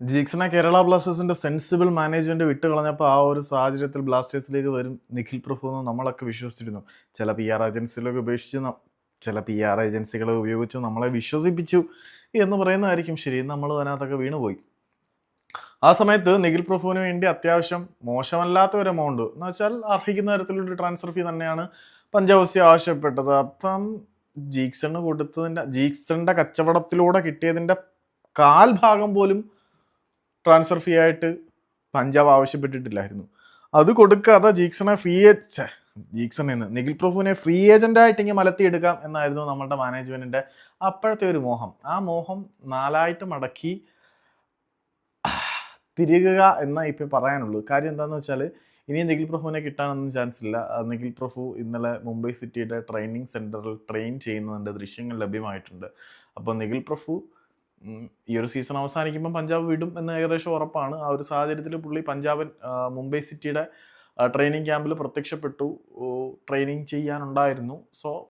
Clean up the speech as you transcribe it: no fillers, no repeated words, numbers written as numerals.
ജീക്സിനെ കേരള ബ്ലാസ്റ്റേഴ്സിന്റെ sensible management വിട്ടുകളഞ്ഞപ്പോൾ ആ ഒരു സാഹചര്യത്തിൽ ബ്ലാസ്റ്റേഴ്സിലേക്ക് വരും നിഖിൽ പ്രഭു എന്ന് നമ്മളൊക്കെ വിശ്വസിച്ചിരുന്നു. ചില പി ആർ ഏജൻസികളൊക്കെ ചില പി ആർ ഏജൻസികളെ ഉപയോഗിച്ച് നമ്മളെ വിശ്വസിപ്പിച്ചു എന്ന് പറയുന്നതായിരിക്കും ശരി. നമ്മൾ അതിനകത്തൊക്കെ വീണുപോയി. ആ സമയത്ത് നിഖിൽ പ്രഭുവിന് വേണ്ടി അത്യാവശ്യം മോശമല്ലാത്ത ഒരു എമൗണ്ട് എന്ന് വെച്ചാൽ അർഹിക്കുന്ന തരത്തിലൊരു ട്രാൻസ്ഫർ ഫീ തന്നെയാണ് പഞ്ചാബ് ആവശ്യപ്പെട്ടത്. അപ്പം ജീക്സന്റെ കച്ചവടത്തിലൂടെ കിട്ടിയതിന്റെ കാൽ ഭാഗം പോലും ട്രാൻസ്ഫർ ഫീ ആയിട്ട് പഞ്ചാബ് ആവശ്യപ്പെട്ടിട്ടില്ലായിരുന്നു. അത് കൊടുക്കാതെ നിഖിൽ പ്രഭുവിനെ ഫ്രീ ഏജന്റ് ആയിട്ട് ഇങ്ങനെ മലത്തിയെടുക്കാം എന്നായിരുന്നു നമ്മളുടെ മാനേജ്മെന്റിന്റെ അപ്പോഴത്തെ ഒരു മോഹം. ആ മോഹം നാലായിട്ട് മടക്കി തിരികുക എന്ന് ഇപ്പൊ പറയാനുള്ളൂ. കാര്യം എന്താന്ന് വെച്ചാൽ ഇനി നിഖിൽ പ്രഭുവിനെ കിട്ടാനൊന്നും ചാൻസ് ഇല്ല. നിഖിൽ പ്രഭു ഇന്നലെ മുംബൈ സിറ്റിയുടെ ട്രെയിനിങ് സെന്ററിൽ ട്രെയിൻ ചെയ്യുന്നതിന്റെ ദൃശ്യങ്ങൾ ലഭ്യമായിട്ടുണ്ട്. അപ്പോൾ നിഖിൽ പ്രഭു ഈ ഒരു സീസൺ അവസാനിക്കുമ്പോൾ പഞ്ചാബ് വിടും എന്ന് ഏകദേശം ഉറപ്പാണ്. ആ ഒരു സാഹചര്യത്തിൽ പുള്ളി മുംബൈ സിറ്റിയുടെ ട്രെയിനിങ് ക്യാമ്പിൽ പ്രത്യക്ഷപ്പെട്ടു, ട്രെയിനിങ് ചെയ്യാനുണ്ടായിരുന്നു. സോ